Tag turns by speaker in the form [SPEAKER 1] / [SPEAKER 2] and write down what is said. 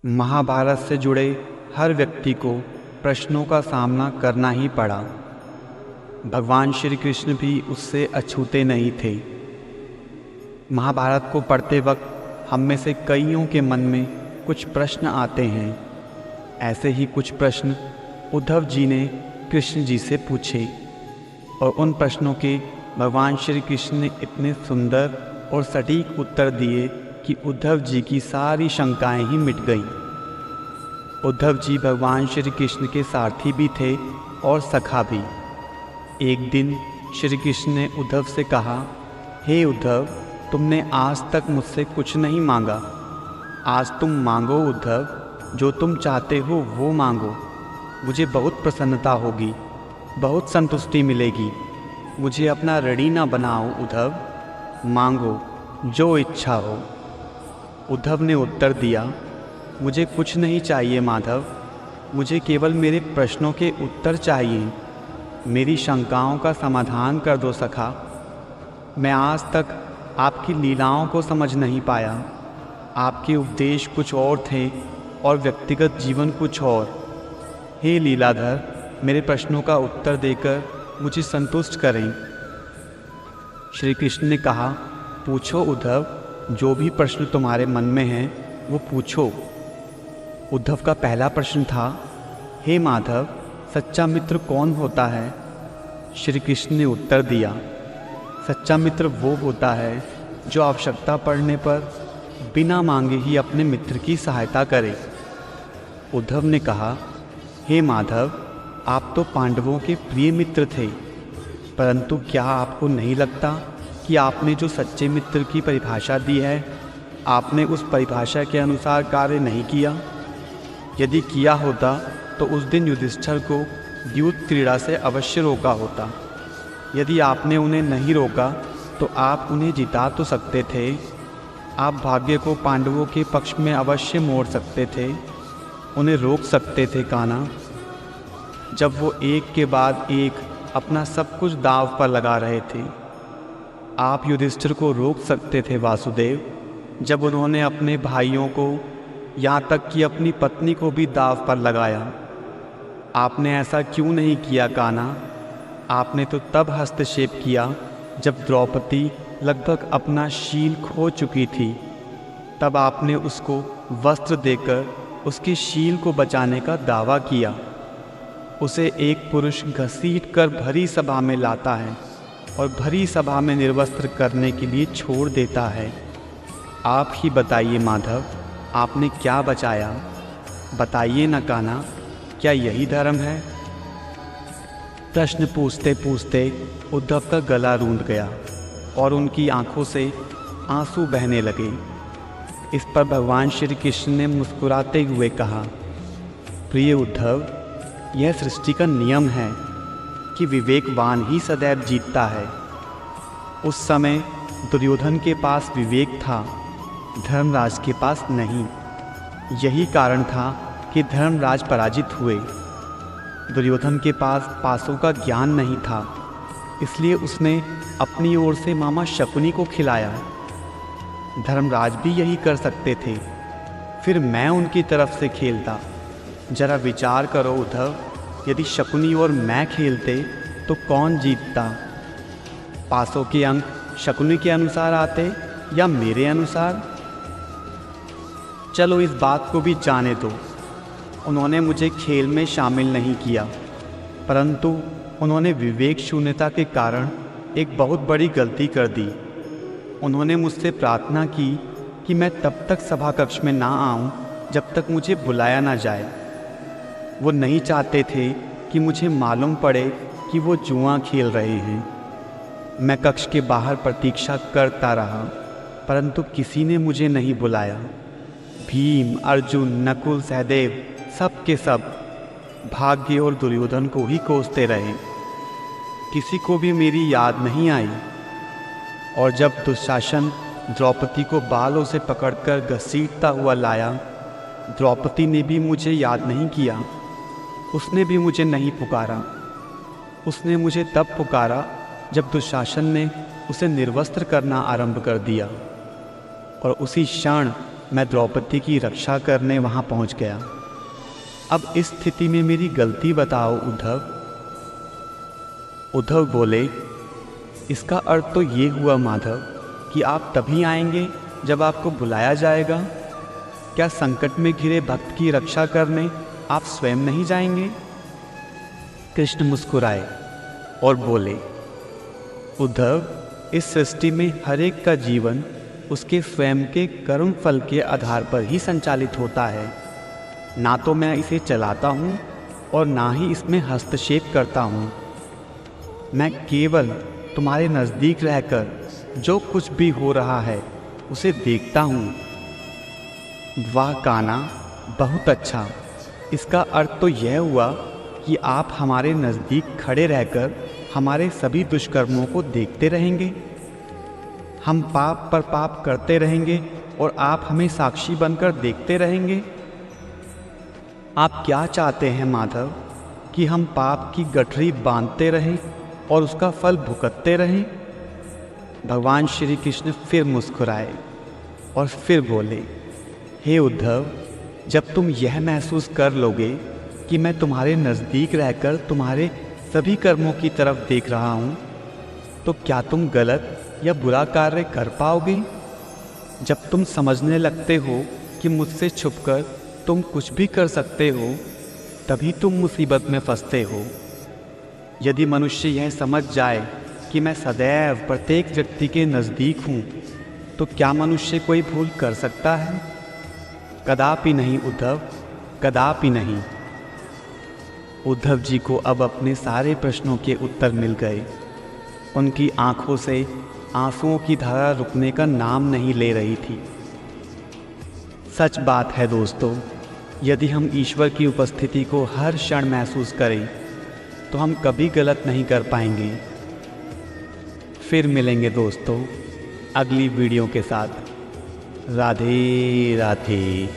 [SPEAKER 1] महाभारत से जुड़े हर व्यक्ति को प्रश्नों का सामना करना ही पड़ा। भगवान श्री कृष्ण भी उससे अछूते नहीं थे। महाभारत को पढ़ते वक्त हम में से कईयों के मन में कुछ प्रश्न आते हैं। ऐसे ही कुछ प्रश्न उद्धव जी ने कृष्ण जी से पूछे और उन प्रश्नों के भगवान श्री कृष्ण ने इतने सुंदर और सटीक उत्तर दिए कि उद्धव जी की सारी शंकाएं ही मिट गईं। उद्धव जी भगवान श्री कृष्ण के सारथी भी थे और सखा भी। एक दिन श्री कृष्ण ने उद्धव से कहा, हे उद्धव, तुमने आज तक मुझसे कुछ नहीं मांगा। आज तुम मांगो उद्धव, जो तुम चाहते हो वो मांगो। मुझे बहुत प्रसन्नता होगी, बहुत संतुष्टि मिलेगी। मुझे अपना ऋणी ना बनाओ उद्धव, मांगो जो इच्छा हो। उद्धव ने उत्तर दिया, मुझे कुछ नहीं चाहिए माधव, मुझे केवल मेरे प्रश्नों के उत्तर चाहिए। मेरी शंकाओं का समाधान कर दो सखा। मैं आज तक आपकी लीलाओं को समझ नहीं पाया। आपके उपदेश कुछ और थे और व्यक्तिगत जीवन कुछ और। हे लीलाधर, मेरे प्रश्नों का उत्तर देकर मुझे संतुष्ट करें। श्री कृष्ण ने कहा, पूछो उद्धव, जो भी प्रश्न तुम्हारे मन में हैं वो पूछो। उद्धव का पहला प्रश्न था, हे माधव, सच्चा मित्र कौन होता है? श्री कृष्ण ने उत्तर दिया, सच्चा मित्र वो होता है जो आवश्यकता पड़ने पर बिना मांगे ही अपने मित्र की सहायता करे। उद्धव ने कहा, हे माधव, आप तो पांडवों के प्रिय मित्र थे, परंतु क्या आपको नहीं लगता कि आपने जो सच्चे मित्र की परिभाषा दी है, आपने उस परिभाषा के अनुसार कार्य नहीं किया? यदि किया होता तो उस दिन युधिष्ठिर को द्यूत क्रीड़ा से अवश्य रोका होता। यदि आपने उन्हें नहीं रोका तो आप उन्हें जिता तो सकते थे। आप भाग्य को पांडवों के पक्ष में अवश्य मोड़ सकते थे, उन्हें रोक सकते थे कान्हा। जब वो एक के बाद एक अपना सब कुछ दांव पर लगा रहे थे, आप युधिष्ठिर को रोक सकते थे वासुदेव। जब उन्होंने अपने भाइयों को, यहाँ तक कि अपनी पत्नी को भी दांव पर लगाया, आपने ऐसा क्यों नहीं किया कान्हा? आपने तो तब हस्तक्षेप किया जब द्रौपदी लगभग अपना शील खो चुकी थी। तब आपने उसको वस्त्र देकर उसके शील को बचाने का दावा किया। उसे एक पुरुष घसीट कर भरी सभा में लाता है और भरी सभा में निर्वस्त्र करने के लिए छोड़ देता है। आप ही बताइए माधव, आपने क्या बचाया? बताइए न कान्हा, क्या यही धर्म है? प्रश्न पूछते पूछते उद्धव का गला रूंध गया और उनकी आंखों से आंसू बहने लगे। इस पर भगवान श्री कृष्ण ने मुस्कुराते हुए कहा, प्रिय उद्धव, यह सृष्टि का नियम है कि विवेकवान ही सदैव जीतता है। उस समय दुर्योधन के पास विवेक था, धर्मराज के पास नहीं। यही कारण था कि धर्मराज पराजित हुए। दुर्योधन के पास पासों का ज्ञान नहीं था, इसलिए उसने अपनी ओर से मामा शकुनी को खिलाया। धर्मराज भी यही कर सकते थे, फिर मैं उनकी तरफ से खेलता। जरा विचार करो उद्धव, यदि शकुनी और मैं खेलते तो कौन जीतता? पासों के अंक शकुनी के अनुसार आते या मेरे अनुसार? चलो इस बात को भी जाने दो। उन्होंने मुझे खेल में शामिल नहीं किया, परंतु उन्होंने विवेक शून्यता के कारण एक बहुत बड़ी गलती कर दी। उन्होंने मुझसे प्रार्थना की कि मैं तब तक सभा कक्ष में ना आऊं जब तक मुझे बुलाया ना जाए। वो नहीं चाहते थे कि मुझे मालूम पड़े कि वो जुआ खेल रहे हैं। मैं कक्ष के बाहर प्रतीक्षा करता रहा, परंतु किसी ने मुझे नहीं बुलाया। भीम, अर्जुन, नकुल, सहदेव सब के सब भाग्य और दुर्योधन को ही कोसते रहे। किसी को भी मेरी याद नहीं आई। और जब दुशासन द्रौपदी को बालों से पकड़कर घसीटता हुआ लाया, द्रौपदी ने भी मुझे याद नहीं किया। उसने भी मुझे नहीं पुकारा। उसने मुझे तब पुकारा जब दुशासन ने उसे निर्वस्त्र करना आरंभ कर दिया, और उसी क्षण मैं द्रौपदी की रक्षा करने वहाँ पहुँच गया। अब इस स्थिति में मेरी गलती बताओ उद्धव। उद्धव बोले, इसका अर्थ तो ये हुआ माधव कि आप तभी आएंगे जब आपको बुलाया जाएगा। क्या संकट में घिरे भक्त की रक्षा करने आप स्वयं नहीं जाएंगे? कृष्ण मुस्कुराए और बोले, उद्धव, इस सृष्टि में हर एक का जीवन उसके स्वयं के कर्म फल के आधार पर ही संचालित होता है। ना तो मैं इसे चलाता हूँ और ना ही इसमें हस्तक्षेप करता हूँ। मैं केवल तुम्हारे नज़दीक रहकर जो कुछ भी हो रहा है उसे देखता हूँ। वाह कान्हा, बहुत अच्छा। इसका अर्थ तो यह हुआ कि आप हमारे नज़दीक खड़े रहकर हमारे सभी दुष्कर्मों को देखते रहेंगे। हम पाप पर पाप करते रहेंगे और आप हमें साक्षी बनकर देखते रहेंगे। आप क्या चाहते हैं माधव, कि हम पाप की गठरी बांधते रहें और उसका फल भुगतते रहें? भगवान श्री कृष्ण फिर मुस्कुराए और फिर बोले, हे उद्धव, जब तुम यह महसूस कर लोगे कि मैं तुम्हारे नज़दीक रहकर तुम्हारे सभी कर्मों की तरफ देख रहा हूँ, तो क्या तुम गलत या बुरा कार्य कर पाओगे? जब तुम समझने लगते हो कि मुझसे छुपकर तुम कुछ भी कर सकते हो, तभी तुम मुसीबत में फंसते हो। यदि मनुष्य यह समझ जाए कि मैं सदैव प्रत्येक व्यक्ति के नज़दीक हूँ, तो क्या मनुष्य कोई भूल कर सकता है? कदापि नहीं उद्धव, कदापि नहीं। उद्धव जी को अब अपने सारे प्रश्नों के उत्तर मिल गए। उनकी आंखों से आंसुओं की धारा रुकने का नाम नहीं ले रही थी। सच बात है दोस्तों, यदि हम ईश्वर की उपस्थिति को हर क्षण महसूस करें तो हम कभी गलत नहीं कर पाएंगे। फिर मिलेंगे दोस्तों अगली वीडियो के साथ। राधे राधे।